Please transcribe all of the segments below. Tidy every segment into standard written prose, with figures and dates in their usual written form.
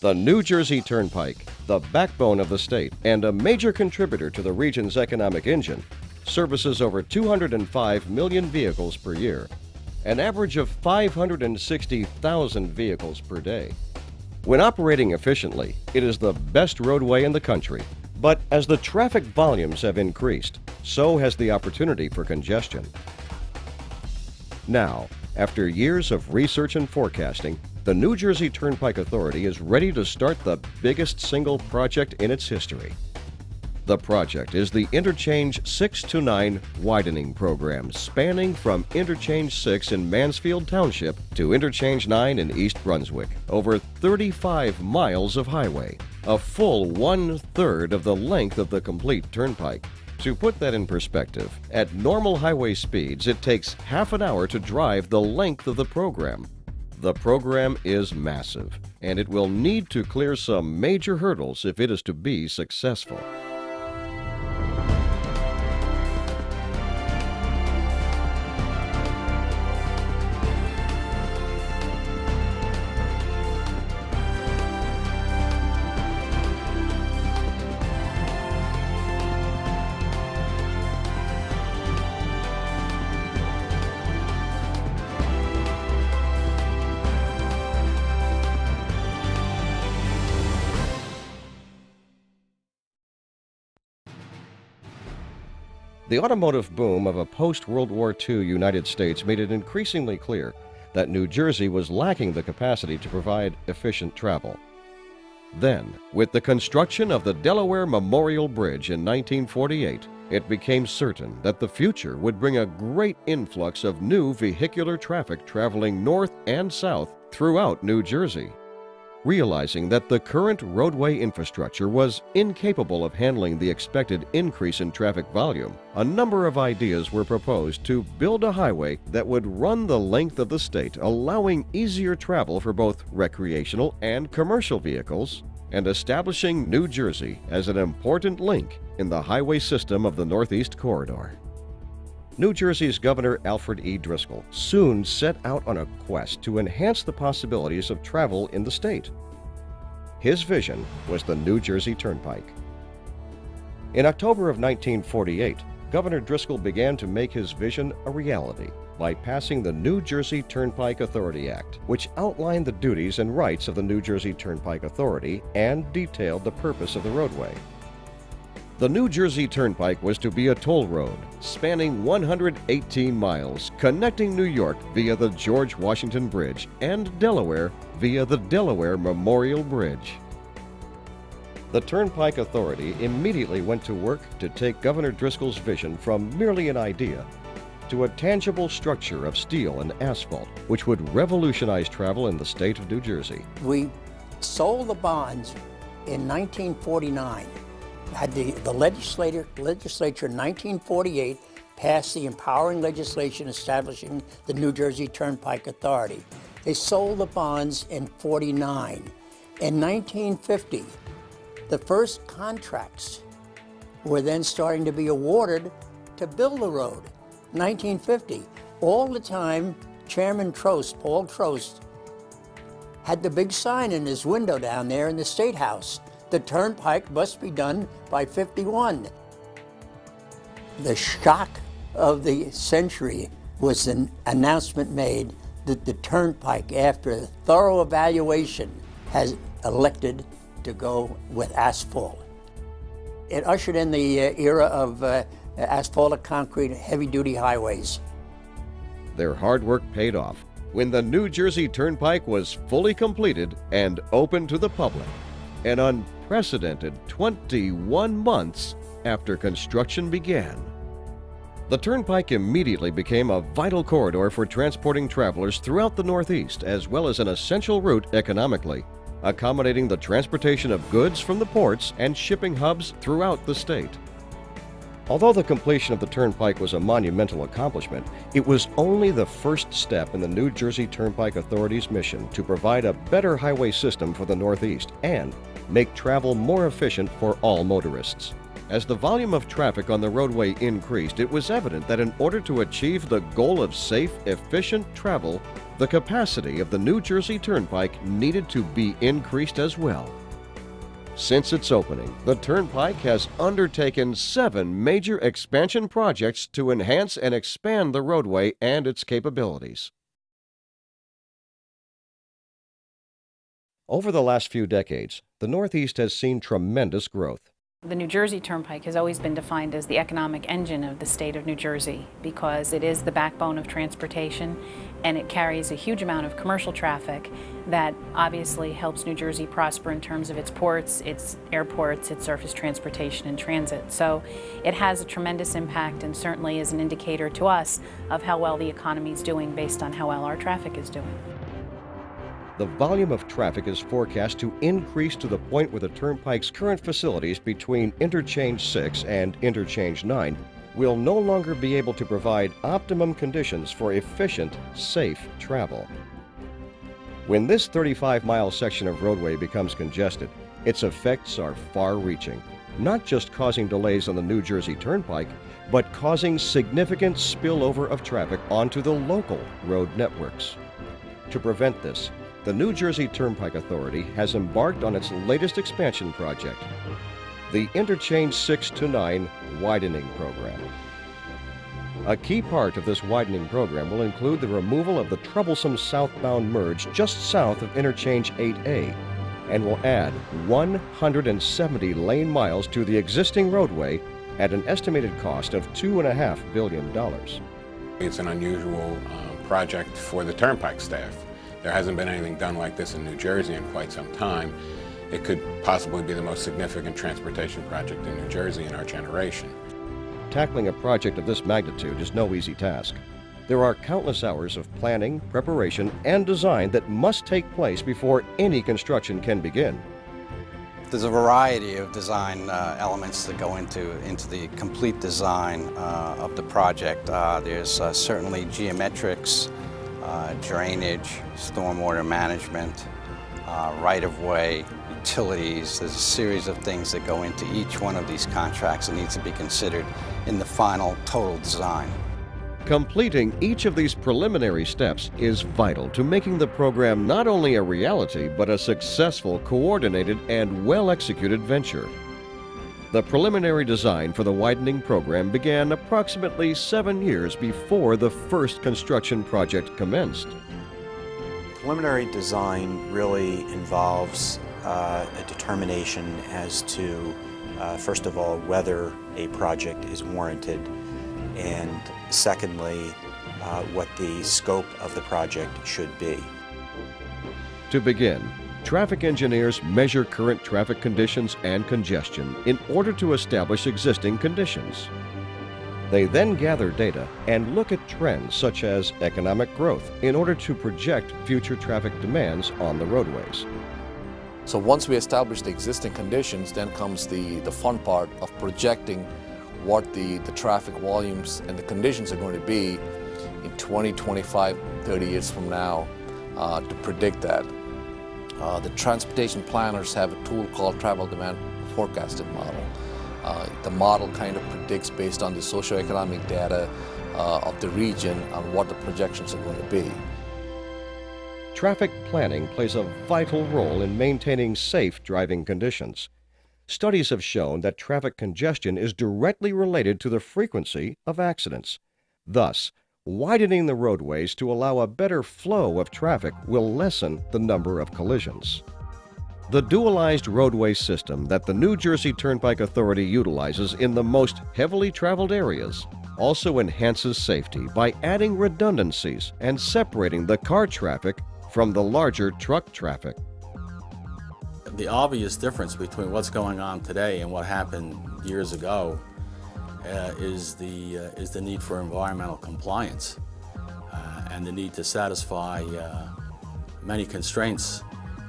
The New Jersey Turnpike, the backbone of the state and a major contributor to the region's economic engine, services over 205 million vehicles per year, an average of 560,000 vehicles per day. When operating efficiently, it is the best roadway in the country. But as the traffic volumes have increased, so has the opportunity for congestion. Now, after years of research and forecasting, the New Jersey Turnpike Authority is ready to start the biggest single project in its history. The project is the Interchange 6 to 9 Widening program, spanning from Interchange 6 in Mansfield Township to Interchange 9 in East Brunswick, over 35 miles of highway, a full 1/3 of the length of the complete turnpike. To put that in perspective, at normal highway speeds, it takes half an hour to drive the length of the program. The program is massive, and it will need to clear some major hurdles if it is to be successful. The automotive boom of a post-World War II United States made it increasingly clear that New Jersey was lacking the capacity to provide efficient travel. Then, with the construction of the Delaware Memorial Bridge in 1948, it became certain that the future would bring a great influx of new vehicular traffic traveling north and south throughout New Jersey. Realizing that the current roadway infrastructure was incapable of handling the expected increase in traffic volume, a number of ideas were proposed to build a highway that would run the length of the state, allowing easier travel for both recreational and commercial vehicles, and establishing New Jersey as an important link in the highway system of the Northeast Corridor. New Jersey's Governor Alfred E. Driscoll soon set out on a quest to enhance the possibilities of travel in the state. His vision was the New Jersey Turnpike. In October of 1948, Governor Driscoll began to make his vision a reality by passing the New Jersey Turnpike Authority Act, which outlined the duties and rights of the New Jersey Turnpike Authority and detailed the purpose of the roadway. The New Jersey Turnpike was to be a toll road spanning 118 miles, connecting New York via the George Washington Bridge and Delaware via the Delaware Memorial Bridge. The Turnpike Authority immediately went to work to take Governor Driscoll's vision from merely an idea to a tangible structure of steel and asphalt, which would revolutionize travel in the state of New Jersey. We sold the bonds in 1949. Had the legislature in 1948 passed the empowering legislation establishing the New Jersey Turnpike Authority. They sold the bonds in 49. In 1950, the first contracts were then starting to be awarded to build the road. 1950. All the time, Chairman Trost, Paul Trost, had the big sign in his window down there in the State House. The turnpike must be done by 51. The shock of the century was an announcement made that the turnpike, after a thorough evaluation, has elected to go with asphalt. It ushered in the era of asphalted concrete heavy-duty highways. Their hard work paid off when the New Jersey Turnpike was fully completed and open to the public. An unprecedented 21 months after construction began. The Turnpike immediately became a vital corridor for transporting travelers throughout the Northeast, as well as an essential route economically, accommodating the transportation of goods from the ports and shipping hubs throughout the state. Although the completion of the Turnpike was a monumental accomplishment, it was only the first step in the New Jersey Turnpike Authority's mission to provide a better highway system for the Northeast and make travel more efficient for all motorists. As the volume of traffic on the roadway increased, it was evident that in order to achieve the goal of safe, efficient travel, the capacity of the New Jersey Turnpike needed to be increased as well. Since its opening, the Turnpike has undertaken 7 major expansion projects to enhance and expand the roadway and its capabilities. Over the last few decades, the Northeast has seen tremendous growth. The New Jersey Turnpike has always been defined as the economic engine of the state of New Jersey because it is the backbone of transportation and it carries a huge amount of commercial traffic that obviously helps New Jersey prosper in terms of its ports, its airports, its surface transportation and transit. So it has a tremendous impact and certainly is an indicator to us of how well the economy is doing based on how well our traffic is doing. The volume of traffic is forecast to increase to the point where the Turnpike's current facilities between Interchange 6 and Interchange 9 will no longer be able to provide optimum conditions for efficient, safe travel. When this 35-mile section of roadway becomes congested, its effects are far-reaching, not just causing delays on the New Jersey Turnpike, but causing significant spillover of traffic onto the local road networks. To prevent this, the New Jersey Turnpike Authority has embarked on its latest expansion project, the Interchange 6 to 9 Widening Program. A key part of this widening program will include the removal of the troublesome southbound merge just south of Interchange 8A and will add 170 lane miles to the existing roadway at an estimated cost of $2.5 billion. It's an unusual project for the Turnpike staff. There hasn't been anything done like this in New Jersey in quite some time. It could possibly be the most significant transportation project in New Jersey in our generation. Tackling a project of this magnitude is no easy task. There are countless hours of planning, preparation, and design that must take place before any construction can begin. There's a variety of design elements that go into the complete design of the project. There's certainly geometrics, drainage, stormwater management, right-of-way, utilities. There's a series of things that go into each one of these contracts that needs to be considered in the final total design. Completing each of these preliminary steps is vital to making the program not only a reality, but a successful, coordinated, and well-executed venture. The preliminary design for the widening program began approximately 7 years before the first construction project commenced. Preliminary design really involves a determination as to, first of all, whether a project is warranted, and secondly, what the scope of the project should be. To begin, traffic engineers measure current traffic conditions and congestion in order to establish existing conditions. They then gather data and look at trends such as economic growth in order to project future traffic demands on the roadways. So once we establish the existing conditions, then comes the fun part of projecting what the traffic volumes and the conditions are going to be in 20, 25, 30 years from now to predict that. The transportation planners have a tool called travel demand forecasting model. The model kind of predicts based on the socioeconomic data of the region on what the projections are going to be. Traffic planning plays a vital role in maintaining safe driving conditions. Studies have shown that traffic congestion is directly related to the frequency of accidents. Thus, widening the roadways to allow a better flow of traffic will lessen the number of collisions. The dualized roadway system that the New Jersey Turnpike Authority utilizes in the most heavily traveled areas also enhances safety by adding redundancies and separating the car traffic from the larger truck traffic. The obvious difference between what's going on today and what happened years ago is the need for environmental compliance and the need to satisfy many constraints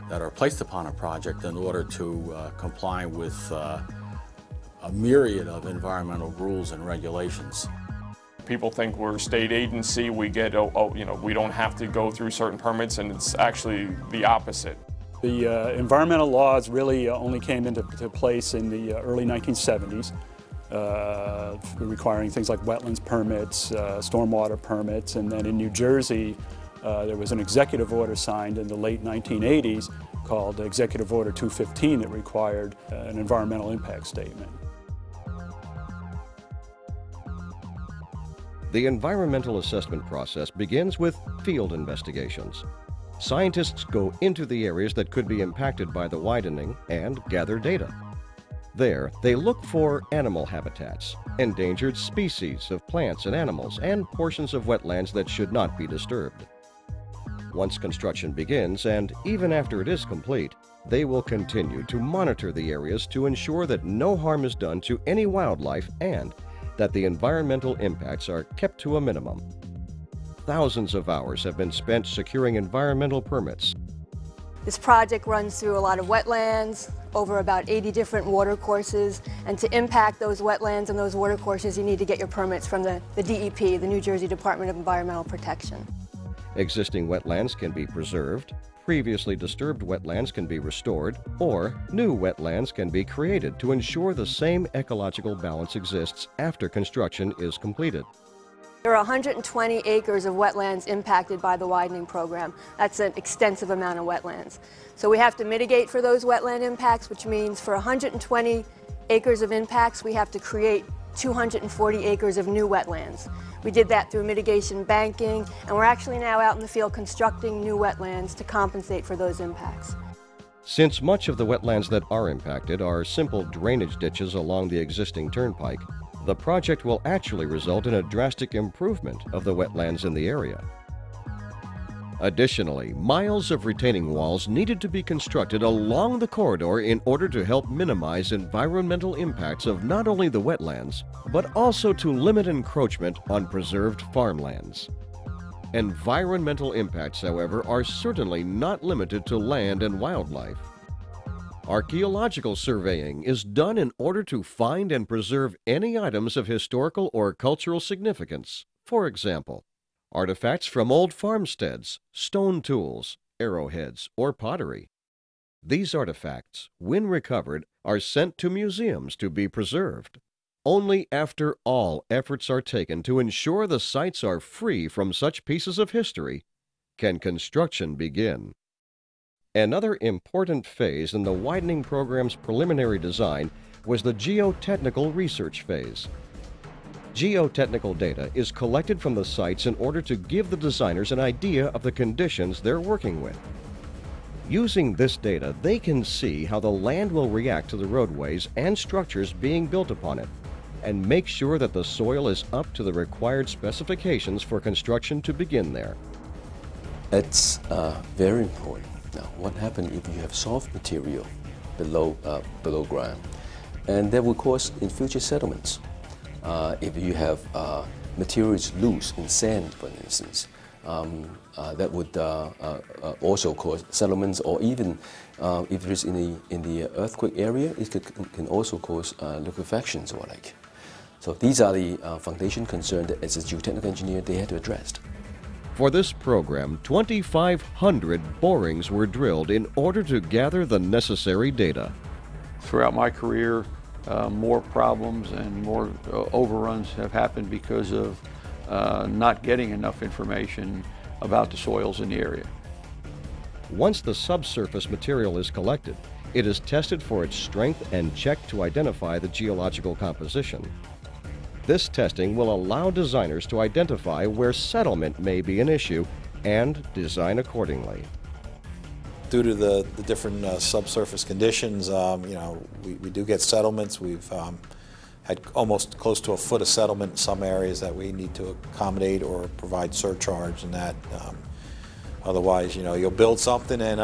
that are placed upon a project in order to comply with a myriad of environmental rules and regulations. People think we're a state agency, we get, we don't have to go through certain permits, and it's actually the opposite. The environmental laws really only came into place in the early 1970s. requiring things like wetlands permits, stormwater permits, and then in New Jersey, there was an executive order signed in the late 1980s called Executive Order 215 that required an environmental impact statement. The environmental assessment process begins with field investigations. Scientists go into the areas that could be impacted by the widening and gather data. There, they look for animal habitats, endangered species of plants and animals, and portions of wetlands that should not be disturbed. Once construction begins, and even after it is complete, they will continue to monitor the areas to ensure that no harm is done to any wildlife and that the environmental impacts are kept to a minimum. Thousands of hours have been spent securing environmental permits. This project runs through a lot of wetlands, over about 80 different water courses, and to impact those wetlands and those water courses, you need to get your permits from the DEP, the New Jersey Department of Environmental Protection. Existing wetlands can be preserved, previously disturbed wetlands can be restored, or new wetlands can be created to ensure the same ecological balance exists after construction is completed. There are 120 acres of wetlands impacted by the widening program. That's an extensive amount of wetlands. So we have to mitigate for those wetland impacts, which means for 120 acres of impacts, we have to create 240 acres of new wetlands. We did that through mitigation banking, and we're actually now out in the field constructing new wetlands to compensate for those impacts. Since much of the wetlands that are impacted are simple drainage ditches along the existing turnpike, the project will actually result in a drastic improvement of the wetlands in the area. Additionally, miles of retaining walls needed to be constructed along the corridor in order to help minimize environmental impacts of not only the wetlands, but also to limit encroachment on preserved farmlands. Environmental impacts, however, are certainly not limited to land and wildlife. Archaeological surveying is done in order to find and preserve any items of historical or cultural significance. For example, artifacts from old farmsteads, stone tools, arrowheads, or pottery. These artifacts, when recovered, are sent to museums to be preserved. Only after all efforts are taken to ensure the sites are free from such pieces of history can construction begin. Another important phase in the widening program's preliminary design was the geotechnical research phase. Geotechnical data is collected from the sites in order to give the designers an idea of the conditions they're working with. Using this data, they can see how the land will react to the roadways and structures being built upon it, and make sure that the soil is up to the required specifications for construction to begin there. It's very important. Now, what happens if you have soft material below ground? And that will cause in future settlements. If you have materials loose in sand, for instance, that would also cause settlements, or even if it is in the earthquake area, it can also cause liquefactions or like. So these are the foundation concerns that as a geotechnical engineer they had to address. For this program, 2,500 borings were drilled in order to gather the necessary data. Throughout my career, more problems and more overruns have happened because of not getting enough information about the soils in the area. Once the subsurface material is collected, it is tested for its strength and checked to identify the geological composition. This testing will allow designers to identify where settlement may be an issue and design accordingly. Due to the different subsurface conditions, we do get settlements. We've had almost close to a foot of settlement in some areas that we need to accommodate or provide surcharge, and that otherwise, you'll build something and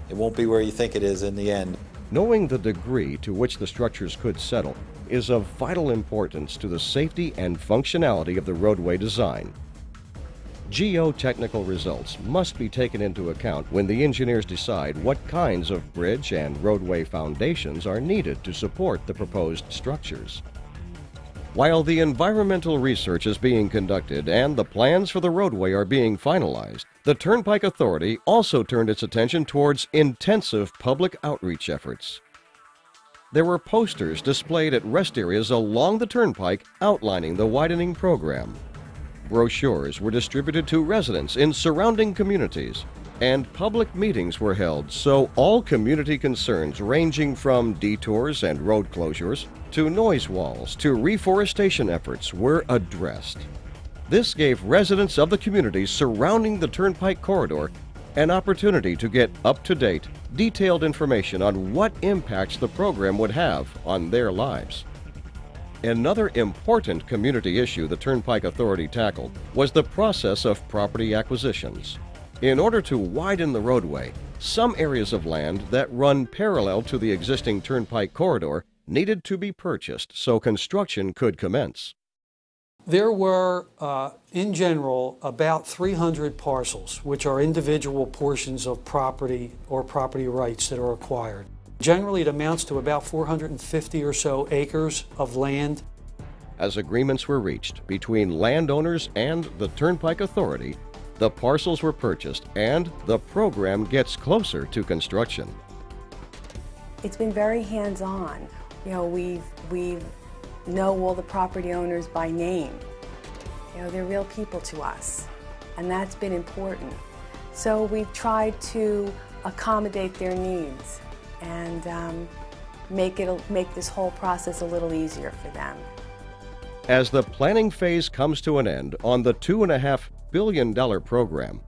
it won't be where you think it is in the end. Knowing the degree to which the structures could settle is of vital importance to the safety and functionality of the roadway design. Geotechnical results must be taken into account when the engineers decide what kinds of bridge and roadway foundations are needed to support the proposed structures. While the environmental research is being conducted and the plans for the roadway are being finalized, the Turnpike Authority also turned its attention towards intensive public outreach efforts. there were posters displayed at rest areas along the Turnpike outlining the widening program. Brochures were distributed to residents in surrounding communities, and public meetings were held so all community concerns ranging from detours and road closures to noise walls to reforestation efforts were addressed. This gave residents of the communities surrounding the Turnpike corridor an opportunity to get up-to-date, detailed information on what impacts the program would have on their lives. Another important community issue the Turnpike Authority tackled was the process of property acquisitions. In order to widen the roadway, some areas of land that run parallel to the existing Turnpike corridor needed to be purchased so construction could commence. There were, in general, about 300 parcels, which are individual portions of property or property rights that are acquired. Generally, it amounts to about 450 or so acres of land. As agreements were reached between landowners and the Turnpike Authority, the parcels were purchased and the program gets closer to construction. It's been very hands-on. You know, we know all the property owners by name. You know, they're real people to us, and that's been important. So we've tried to accommodate their needs and make this whole process a little easier for them. As the planning phase comes to an end on the $2.5 billion program,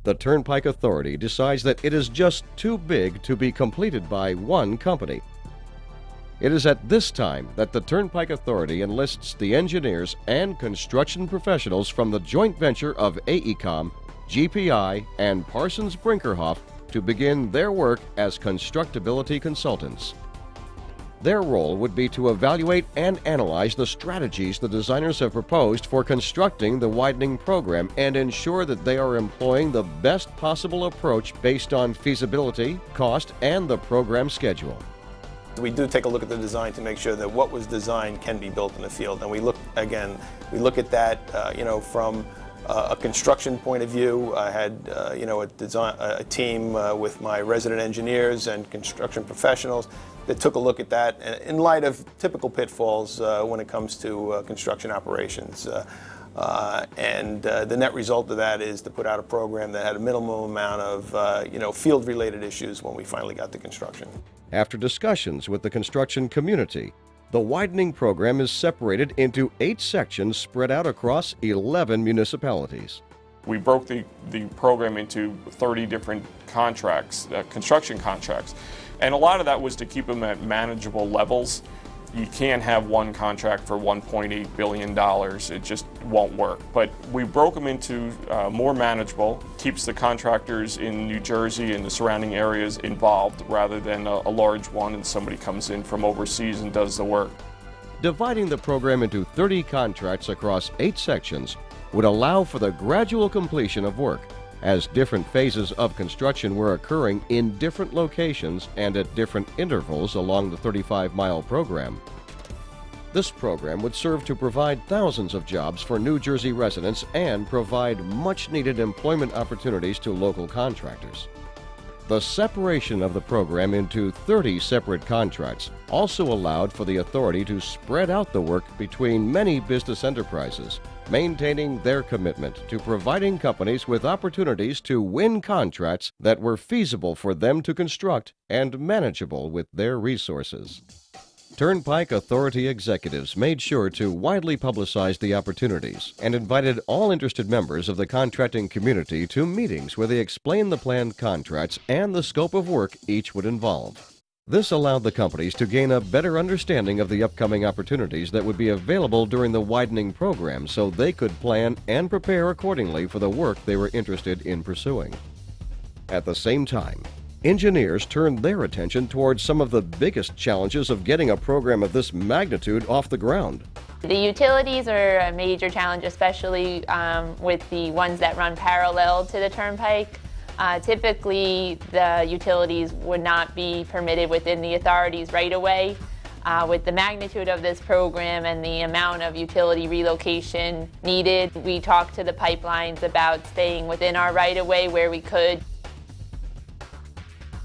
the Turnpike Authority decides that it is just too big to be completed by one company. It is at this time that the Turnpike Authority enlists the engineers and construction professionals from the joint venture of AECOM, GPI, and Parsons Brinkerhoff to begin their work as constructability consultants. Their role would be to evaluate and analyze the strategies the designers have proposed for constructing the widening program and ensure that they are employing the best possible approach based on feasibility, cost, and the program schedule. We do take a look at the design to make sure that what was designed can be built in the field. And we look at that, from a construction point of view. I had, a team with my resident engineers and construction professionals that took a look at that in light of typical pitfalls when it comes to construction operations. The net result of that is to put out a program that had a minimum amount of, field-related issues when we finally got to construction. After discussions with the construction community, the widening program is separated into 8 sections spread out across 11 municipalities. We broke the program into 30 different contracts, construction contracts, and a lot of that was to keep them at manageable levels. You can't have one contract for $1.8 billion. It just won't work. But we broke them into more manageable, keeps the contractors in New Jersey and the surrounding areas involved rather than a large one and somebody comes in from overseas and does the work. Dividing the program into 30 contracts across 8 sections would allow for the gradual completion of work, as different phases of construction were occurring in different locations and at different intervals along the 35-mile program. This program would serve to provide thousands of jobs for New Jersey residents and provide much-needed employment opportunities to local contractors. The separation of the program into 30 separate contracts also allowed for the authority to spread out the work between many business enterprises, maintaining their commitment to providing companies with opportunities to win contracts that were feasible for them to construct and manageable with their resources. Turnpike Authority executives made sure to widely publicize the opportunities and invited all interested members of the contracting community to meetings where they explained the planned contracts and the scope of work each would involve. This allowed the companies to gain a better understanding of the upcoming opportunities that would be available during the widening program so they could plan and prepare accordingly for the work they were interested in pursuing. At the same time, engineers turned their attention towards some of the biggest challenges of getting a program of this magnitude off the ground. The utilities are a major challenge, especially with the ones that run parallel to the Turnpike. Typically, the utilities would not be permitted within the authority's right-of-way. With the magnitude of this program and the amount of utility relocation needed, we talked to the pipelines about staying within our right-of-way where we could.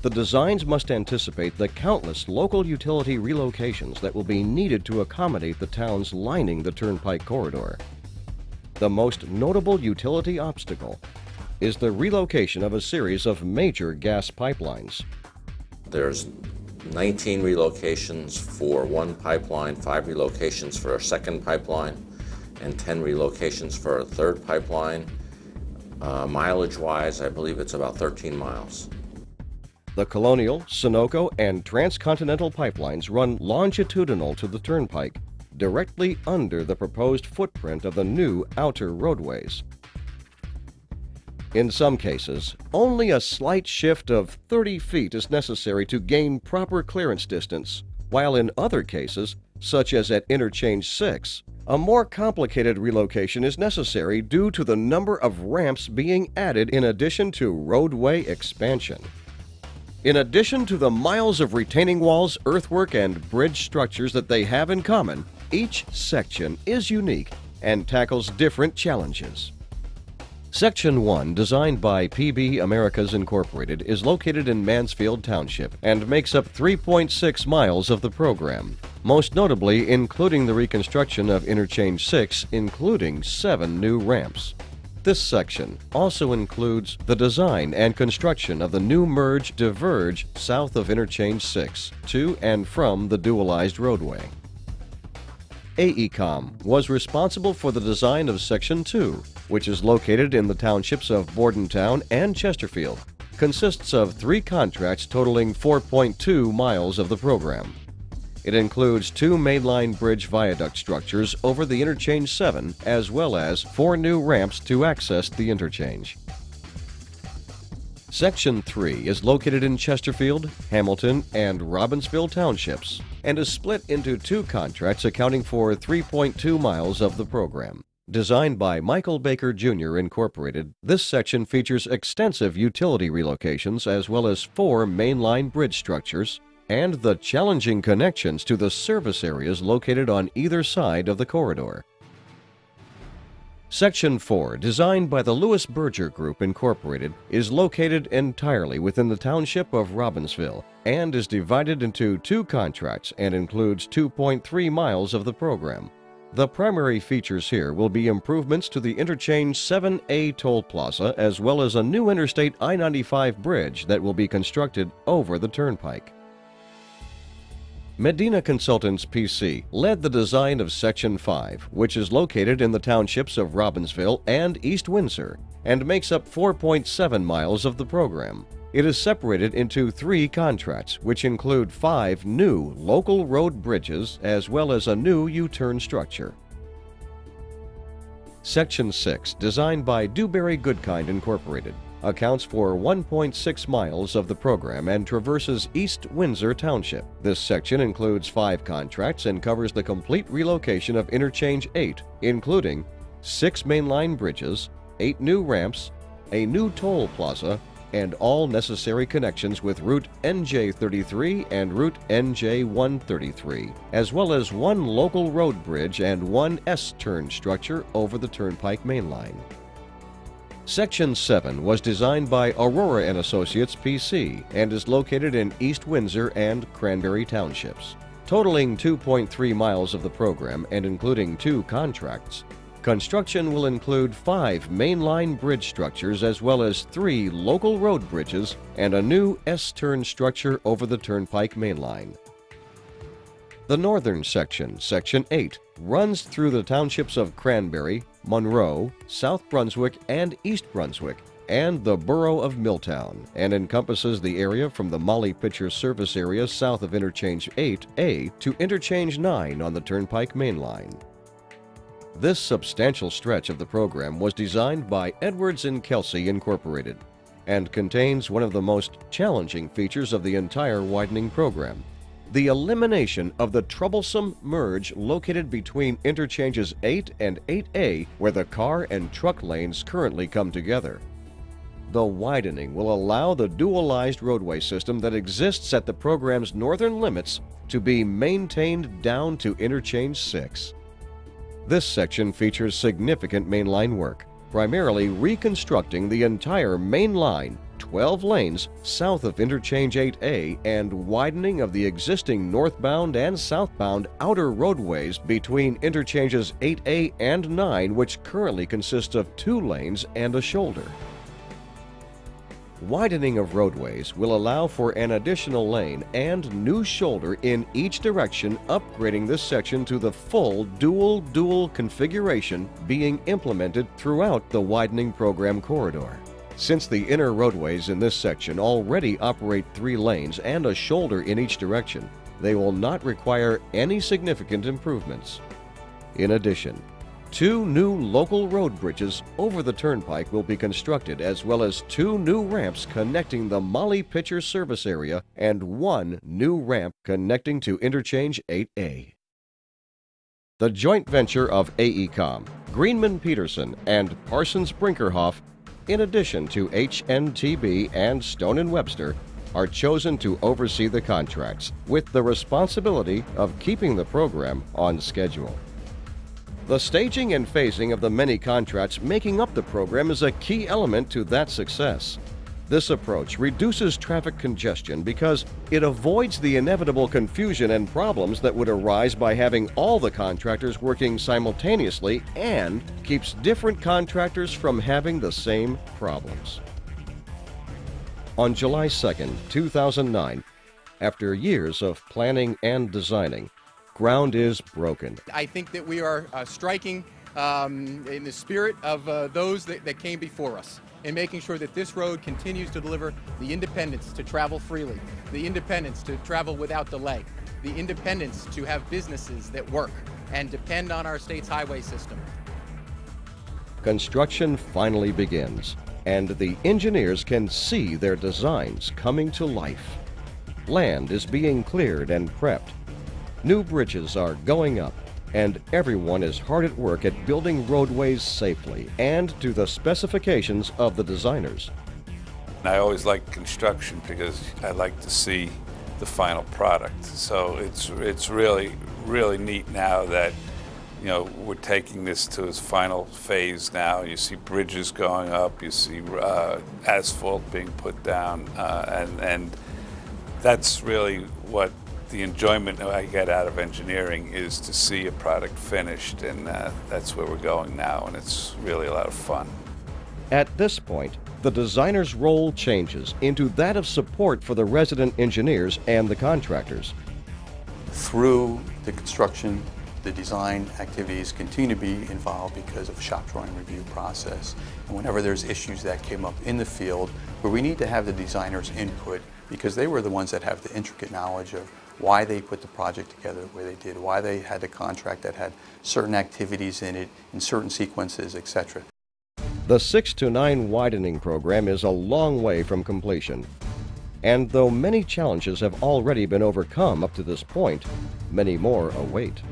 the designs must anticipate the countless local utility relocations that will be needed to accommodate the towns lining the Turnpike corridor. The most notable utility obstacle is the relocation of a series of major gas pipelines. There's 19 relocations for one pipeline, 5 relocations for a second pipeline, and 10 relocations for a third pipeline. Mileage-wise, I believe it's about 13 miles. The Colonial, Sunoco, and Transcontinental pipelines run longitudinal to the Turnpike, directly under the proposed footprint of the new outer roadways. In some cases, only a slight shift of 30 feet is necessary to gain proper clearance distance, while in other cases, such as at Interchange 6, a more complicated relocation is necessary due to the number of ramps being added in addition to roadway expansion. In addition to the miles of retaining walls, earthwork, and bridge structures that they have in common, each section is unique and tackles different challenges. Section 1, designed by PB Americas Incorporated, is located in Mansfield Township and makes up 3.6 miles of the program, most notably including the reconstruction of Interchange 6, including 7 new ramps. This section also includes the design and construction of the new merge-diverge south of Interchange 6 to and from the dualized roadway. AECOM was responsible for the design of Section 2, which is located in the townships of Bordentown and Chesterfield, consists of 3 contracts totaling 4.2 miles of the program. It includes 2 mainline bridge viaduct structures over the Interchange 7, as well as 4 new ramps to access the interchange. Section 3 is located in Chesterfield, Hamilton, and Robbinsville townships, and is split into 2 contracts accounting for 3.2 miles of the program. Designed by Michael Baker Jr. Incorporated, this section features extensive utility relocations as well as 4 mainline bridge structures and the challenging connections to the service areas located on either side of the corridor. Section 4, designed by the Lewis Berger Group Incorporated, is located entirely within the township of Robbinsville and is divided into 2 contracts and includes 2.3 miles of the program. The primary features here will be improvements to the Interchange 7A toll plaza as well as a new Interstate I-95 bridge that will be constructed over the Turnpike. Medina Consultants PC led the design of Section 5, which is located in the townships of Robbinsville and East Windsor and makes up 4.7 miles of the program. It is separated into 3 contracts, which include 5 new local road bridges as well as a new U-turn structure. Section 6, designed by Dewberry Goodkind Incorporated, accounts for 1.6 miles of the program and traverses East Windsor Township. This section includes 5 contracts and covers the complete relocation of Interchange 8, including 6 mainline bridges, 8 new ramps, a new toll plaza, and all necessary connections with Route NJ33 and Route NJ133, as well as 1 local road bridge and 1 S-turn structure over the Turnpike mainline. Section 7 was designed by Aurora & Associates PC and is located in East Windsor and Cranberry Townships. Totaling 2.3 miles of the program and including 2 contracts, construction will include 5 mainline bridge structures as well as 3 local road bridges and a new S-turn structure over the Turnpike mainline. The northern section, Section 8, runs through the townships of Cranberry, Monroe, South Brunswick, and East Brunswick, and the borough of Milltown, and encompasses the area from the Molly Pitcher service area south of Interchange 8A to Interchange 9 on the Turnpike mainline. This substantial stretch of the program was designed by Edwards & Kelsey Incorporated and contains one of the most challenging features of the entire widening program: the elimination of the troublesome merge located between interchanges 8 and 8A, where the car and truck lanes currently come together. The widening will allow the dualized roadway system that exists at the program's northern limits to be maintained down to Interchange 6. This section features significant mainline work, primarily reconstructing the entire main line 12 lanes south of Interchange 8A and widening of the existing northbound and southbound outer roadways between interchanges 8A and 9, which currently consist of 2 lanes and a shoulder. Widening of roadways will allow for an additional lane and new shoulder in each direction, upgrading this section to the full dual configuration being implemented throughout the widening program corridor. Since the inner roadways in this section already operate 3 lanes and a shoulder in each direction, they will not require any significant improvements. In addition, 2 new local road bridges over the Turnpike will be constructed, as well as 2 new ramps connecting the Molly Pitcher service area and 1 new ramp connecting to Interchange 8A. The joint venture of AECOM, Greenman Peterson, and Parsons Brinkerhoff, in addition to HNTB and Stone & Webster, are chosen to oversee the contracts, with the responsibility of keeping the program on schedule. The staging and phasing of the many contracts making up the program is a key element to that success. This approach reduces traffic congestion because it avoids the inevitable confusion and problems that would arise by having all the contractors working simultaneously, and keeps different contractors from having the same problems. On July 2, 2009, after years of planning and designing, ground is broken. I think that we are striking in the spirit of those that came before us, and making sure that this road continues to deliver the independence to travel freely, the independence to travel without delay, the independence to have businesses that work and depend on our state's highway system. Construction finally begins, and the engineers can see their designs coming to life. Land is being cleared and prepped. New bridges are going up, and everyone is hard at work at building roadways safely and to the specifications of the designers. I always like construction because I like to see the final product. So it's really neat now that, you know, we're taking this to its final phase now. You see bridges going up, you see asphalt being put down, and that's really what the enjoyment I get out of engineering is, to see a product finished, and that's where we're going now, and it's really a lot of fun. At this point, the designer's role changes into that of support for the resident engineers and the contractors. Through the construction, the design activities continue to be involved because of shop drawing review process. And whenever there's issues that came up in the field where we need to have the designers' input, because they were the ones that have the intricate knowledge of why they put the project together the way they did, why they had a contract that had certain activities in it, in certain sequences, etc. The 6 to 9 widening program is a long way from completion. And though many challenges have already been overcome up to this point, many more await.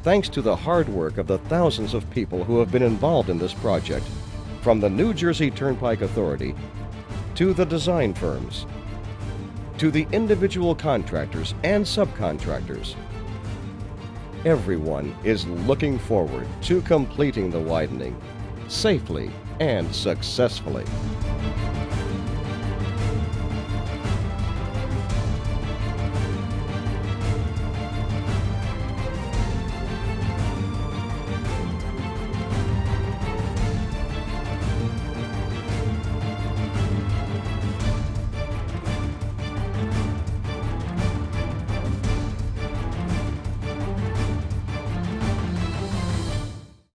Thanks to the hard work of the thousands of people who have been involved in this project, from the New Jersey Turnpike Authority to the design firms, to the individual contractors and subcontractors, everyone is looking forward to completing the widening safely and successfully.